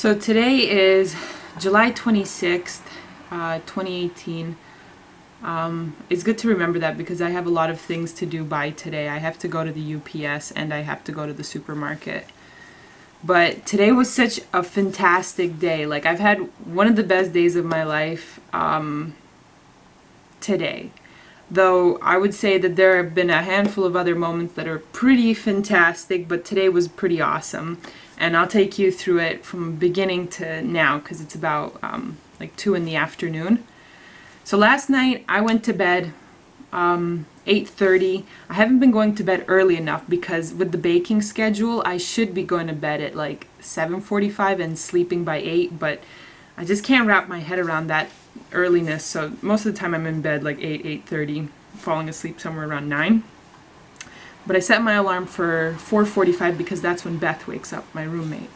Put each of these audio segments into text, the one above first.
So today is July 26th, 2018. It's good to remember that because I have a lot of things to do by today. I have to go to the UPS and I have to go to the supermarket. But today was such a fantastic day. Like, I've had one of the best days of my life today. Though I would say that there have been a handful of other moments that are pretty fantastic, but today was pretty awesome. And I'll take you through it from beginning to now because it's about like 2 in the afternoon. So last night I went to bed 8:30. I haven't been going to bed early enough because with the baking schedule I should be going to bed at like 7:45 and sleeping by 8, but I just can't wrap my head around that earliness. So most of the time I'm in bed like 8:30, falling asleep somewhere around 9. But I set my alarm for 4:45 because that's when Beth wakes up, my roommate.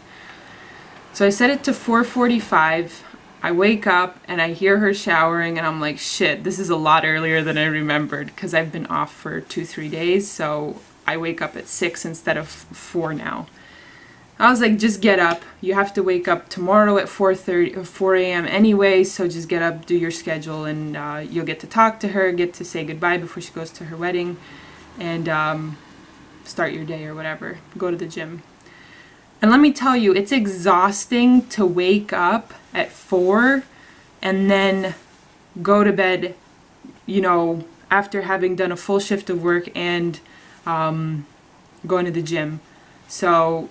So I set it to 4:45. I wake up and I hear her showering and I'm like, shit, this is a lot earlier than I remembered because I've been off for 2-3 days. So I wake up at 6 instead of 4 now. I was like, just get up. You have to wake up tomorrow at 4 a.m. anyway, so just get up, do your schedule, and you'll get to talk to her, get to say goodbye before she goes to her wedding, and start your day or whatever. Go to the gym. And let me tell you, it's exhausting to wake up at 4 and then go to bed, you know, after having done a full shift of work and going to the gym. So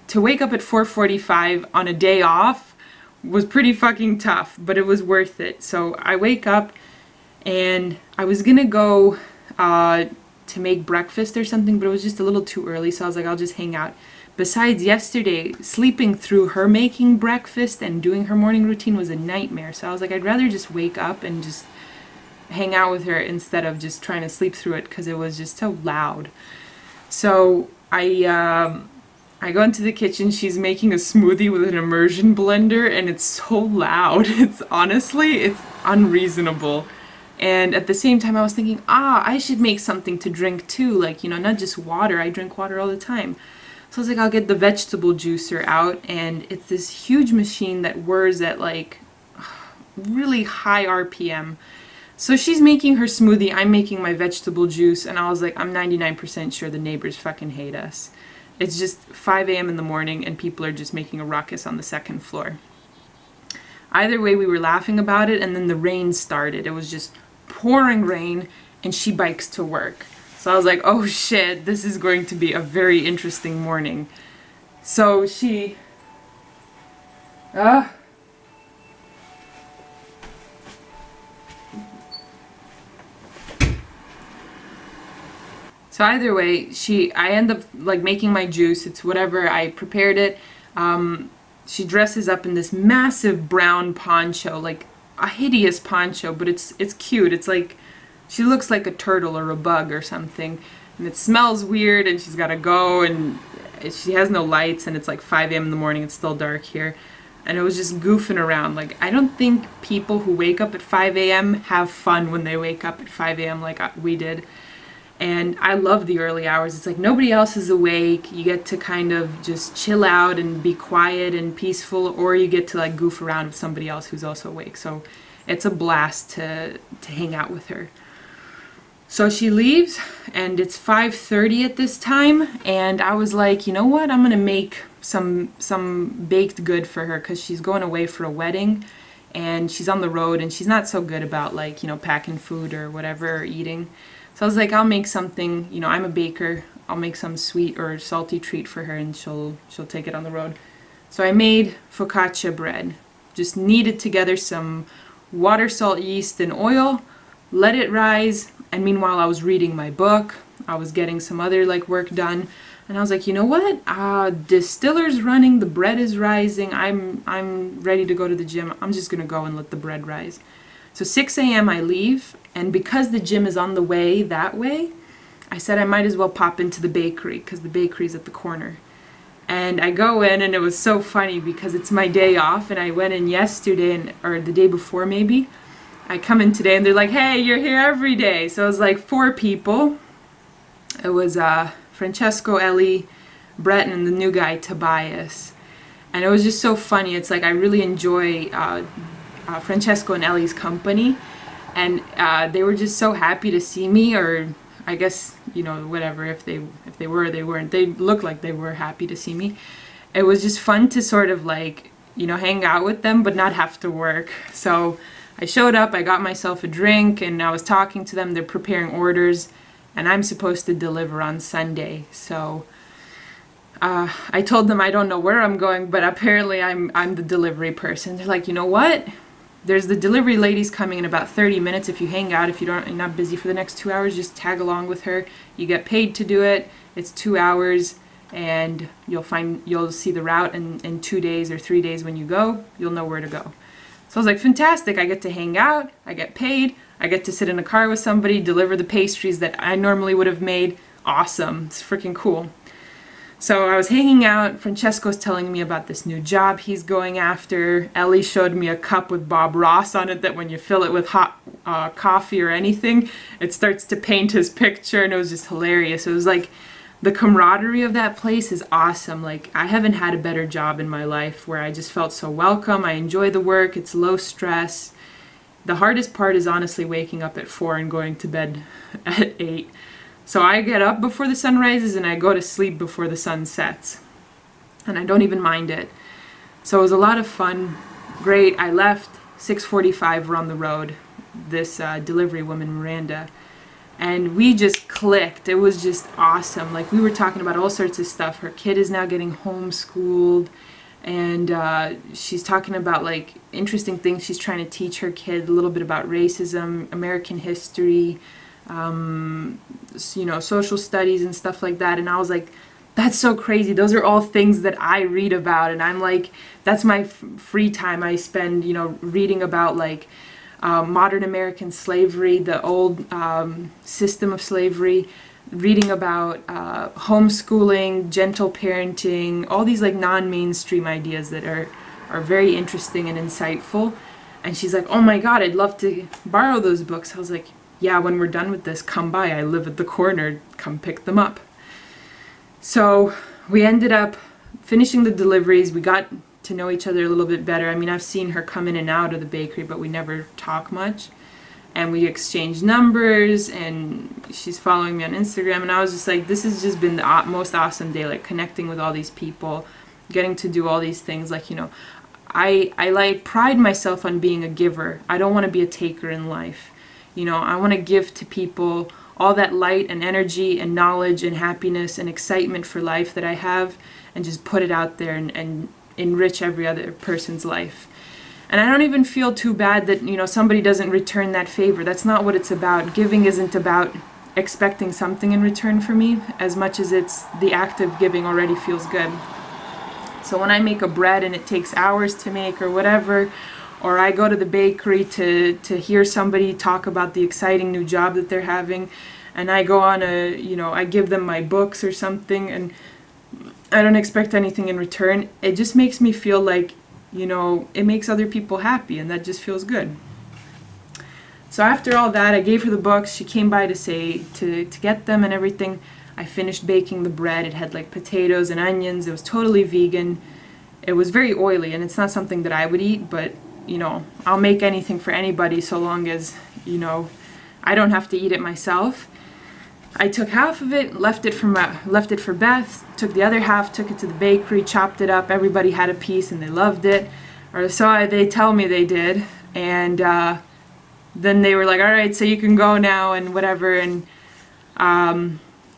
to wake up at 4:45 on a day off was pretty fucking tough, but it was worth it. So I wake up and I was gonna go to make breakfast or something, but it was just a little too early, so I was like, I'll just hang out. Besides, yesterday, sleeping through her making breakfast and doing her morning routine was a nightmare, so I was like, I'd rather just wake up and just hang out with her instead of just trying to sleep through it because it was just so loud. So I go into the kitchen, she's making a smoothie with an immersion blender, and it's so loud. It's unreasonable. And at the same time I was thinking, I should make something to drink too, like, you know, not just water. I drink water all the time. So I was like, I'll get the vegetable juicer out, and it's this huge machine that whirs at like really high RPM. So she's making her smoothie, I'm making my vegetable juice, and I was like, I'm 99% sure the neighbors fucking hate us. It's just 5 a.m. in the morning and people are just making a ruckus on the second floor. Either way, we were laughing about it, and then the rain started. It was just pouring rain, and she bikes to work. So I was like, oh shit, this is going to be a very interesting morning. So she... So either way, I end up like making my juice. It's whatever, I prepared it. She dresses up in this massive brown poncho, like a hideous poncho, but it's cute. It's like, she looks like a turtle or a bug or something. And it smells weird, and she's gotta go, and she has no lights, and it's like 5 a.m. in the morning, it's still dark here. And it was just goofing around. Like, I don't think people who wake up at 5 a.m. have fun when they wake up at 5 a.m. like we did. And I love the early hours. It's like nobody else is awake. You get to kind of just chill out and be quiet and peaceful, or you get to like goof around with somebody else who's also awake. So it's a blast to hang out with her. So she leaves, and it's 5:30 at this time, and I was like, you know what? I'm gonna make some baked good for her because she's going away for a wedding, and she's on the road, and she's not so good about, like, you know, packing food or whatever, or eating. So I was like, I'll make something, you know, I'm a baker, I'll make some sweet or salty treat for her, and she'll take it on the road. So I made focaccia bread. Just kneaded together some water, salt, yeast, and oil, let it rise, and meanwhile I was reading my book, I was getting some other like work done, and I was like, you know what, distiller's running, the bread is rising, I'm ready to go to the gym, I'm just gonna go and let the bread rise. So 6 a.m. I leave, and because the gym is on the way that way, I said I might as well pop into the bakery because the bakery's at the corner. And I go in, and it was so funny because it's my day off, and I went in yesterday, or the day before maybe. I come in today and they're like, hey, you're here every day. So it was like 4 people. It was Francesco, Ellie, Brett, and the new guy, Tobias. And it was just so funny. It's like I really enjoy Francesco and Ellie's company, and they were just so happy to see me, or I guess, you know, whatever, if they were, they weren't. They looked like they were happy to see me. It was just fun to sort of like, you know, hang out with them but not have to work. So I showed up, I got myself a drink, and I was talking to them. They're preparing orders, and I'm supposed to deliver on Sunday. So I told them I don't know where I'm going, but apparently I'm the delivery person. They're like, you know what? There's the delivery ladies coming in about 30 minutes. If you hang out, if you're not busy for the next 2 hours, just tag along with her. You get paid to do it. It's 2 hours, and you'll see the route in 2 days or 3 days when you go. You'll know where to go. So I was like, fantastic. I get to hang out. I get paid. I get to sit in a car with somebody, deliver the pastries that I normally would have made. Awesome. It's freaking cool. So I was hanging out. Francesco's telling me about this new job he's going after. Ellie showed me a cup with Bob Ross on it that when you fill it with hot coffee or anything, it starts to paint his picture, and it was just hilarious. It was like the camaraderie of that place is awesome. Like, I haven't had a better job in my life where I just felt so welcome. I enjoy the work. It's low stress. The hardest part is honestly waking up at 4 and going to bed at 8. So I get up before the sun rises and I go to sleep before the sun sets. And I don't even mind it. So it was a lot of fun. Great. I left 6:45. We're on the road. This delivery woman, Miranda. And we just clicked. It was just awesome. Like, we were talking about all sorts of stuff. Her kid is now getting homeschooled. And she's talking about like interesting things she's trying to teach her kid. A little bit about racism, American history, you know, social studies and stuff like that. And I was like, that's so crazy. Those are all things that I read about, and I'm like, that's my free time I spend, you know, reading about like modern American slavery, the old system of slavery, reading about homeschooling, gentle parenting, all these like non-mainstream ideas that are very interesting and insightful. And she's like, oh my God, I'd love to borrow those books. I was like, yeah, when we're done with this, come by. I live at the corner. Come pick them up. So we ended up finishing the deliveries. We got to know each other a little bit better. I mean, I've seen her come in and out of the bakery, but we never talk much. And we exchanged numbers, and she's following me on Instagram. And I was just like, this has just been the most awesome day, like connecting with all these people, getting to do all these things. Like, you know, I like pride myself on being a giver. I don't want to be a taker in life. You know, I want to give to people all that light and energy and knowledge and happiness and excitement for life that I have, and just put it out there and enrich every other person's life. And I don't even feel too bad that, you know, somebody doesn't return that favor. That's not what it's about. Giving isn't about expecting something in return for me, as much as it's the act of giving already feels good. So when I make a bread and it takes hours to make or whatever, or I go to the bakery to hear somebody talk about the exciting new job that they're having, and I go on you know, I give them my books or something, and I don't expect anything in return, it just makes me feel like, you know, it makes other people happy, and that just feels good. So after all that, I gave her the books. She came by to get them and everything. I finished baking the bread. It had like potatoes and onions. It was totally vegan. It was very oily, and it's not something that I would eat, but you know, I'll make anything for anybody so long as, you know, I don't have to eat it myself. I took half of it, left it for Beth, took the other half, took it to the bakery, chopped it up. Everybody had a piece and they loved it, or so they tell me they did. And then they were like, all right, so you can go now and whatever. And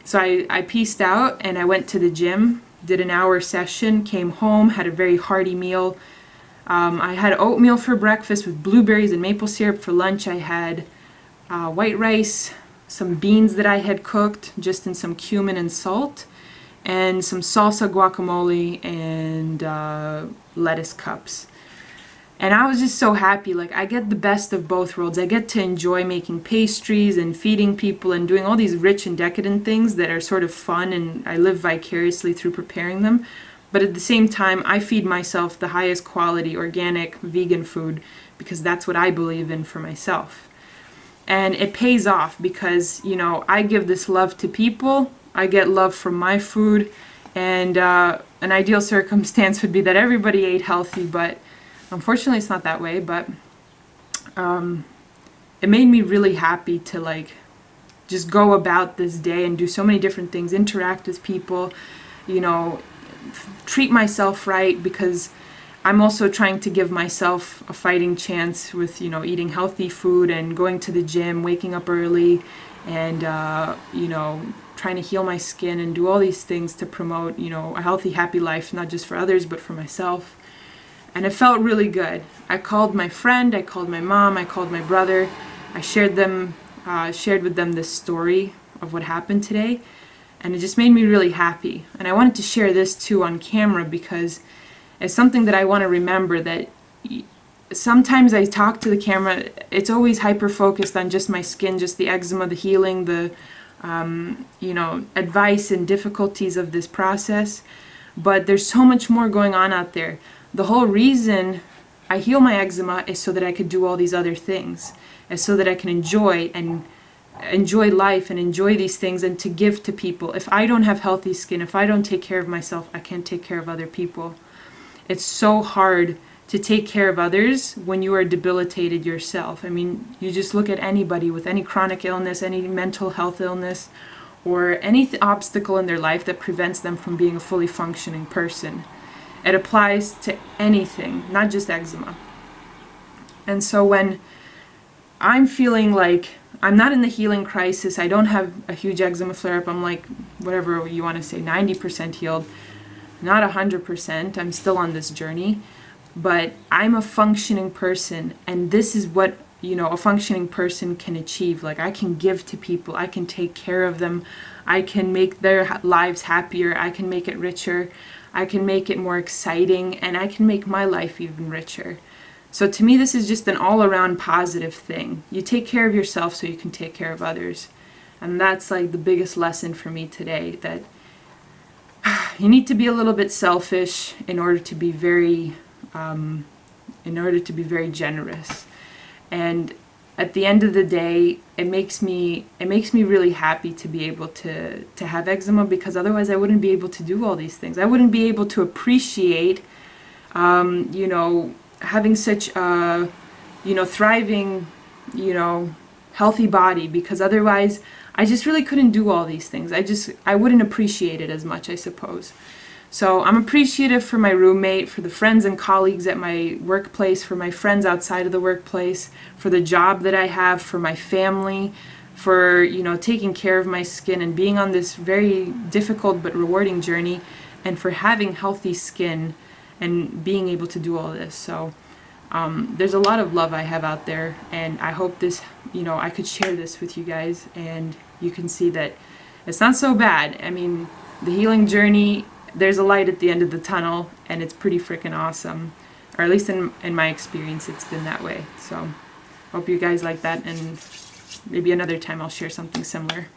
so I pieced out and I went to the gym, did an hour session, came home, had a very hearty meal. I had oatmeal for breakfast with blueberries and maple syrup. For lunch I had white rice, some beans that I had cooked just in some cumin and salt, and some salsa guacamole and lettuce cups. And I was just so happy. Like, I get the best of both worlds. I get to enjoy making pastries and feeding people and doing all these rich and decadent things that are sort of fun, and I live vicariously through preparing them. But at the same time, I feed myself the highest quality organic vegan food because that's what I believe in for myself. And it pays off because, you know, I give this love to people, I get love from my food, And an ideal circumstance would be that everybody ate healthy, but unfortunately it's not that way. But it made me really happy to like just go about this day and do so many different things, interact with people, you know, treat myself right, because I'm also trying to give myself a fighting chance with, you know, eating healthy food and going to the gym, waking up early, and, you know, trying to heal my skin and do all these things to promote, you know, a healthy, happy life, not just for others, but for myself. And it felt really good. I called my friend, I called my mom, I called my brother. I shared with them this story of what happened today, and it just made me really happy. And I wanted to share this too on camera because it's something that I want to remember, that sometimes I talk to the camera, it's always hyper focused on just my skin, just the eczema, the healing, the you know, advice and difficulties of this process. But there's so much more going on out there. The whole reason I heal my eczema is so that I could do all these other things, is so that I can enjoy life and enjoy these things and to give to people. If I don't have healthy skin, if I don't take care of myself, I can't take care of other people. It's so hard to take care of others when you are debilitated yourself. I mean, you just look at anybody with any chronic illness, any mental health illness, or any obstacle in their life that prevents them from being a fully functioning person. It applies to anything, not just eczema. And so when I'm feeling like I'm not in the healing crisis, I don't have a huge eczema flare-up, I'm like, whatever you want to say, 90% healed, not 100%, I'm still on this journey, but I'm a functioning person, and this is what, you know, a functioning person can achieve. Like, I can give to people, I can take care of them, I can make their lives happier, I can make it richer, I can make it more exciting, and I can make my life even richer. So to me, this is just an all-around positive thing. You take care of yourself so you can take care of others. And that's like the biggest lesson for me today, that you need to be a little bit selfish in order to be very generous. And at the end of the day, it makes me really happy to be able to have eczema, because otherwise I wouldn't be able to do all these things. I wouldn't be able to appreciate, you know, having such a, you know, thriving, you know, healthy body, because otherwise I just really couldn't do all these things. I wouldn't appreciate it as much, I suppose. So I'm appreciative for my roommate, for the friends and colleagues at my workplace, for my friends outside of the workplace, for the job that I have, for my family, for, you know, taking care of my skin and being on this very difficult but rewarding journey, and for having healthy skin and being able to do all this. So there's a lot of love I have out there, and I hope this, you know, I could share this with you guys, and you can see that it's not so bad. I mean, the healing journey, there's a light at the end of the tunnel, and it's pretty freaking awesome. Or at least in my experience, it's been that way. So hope you guys like that, and maybe another time I'll share something similar.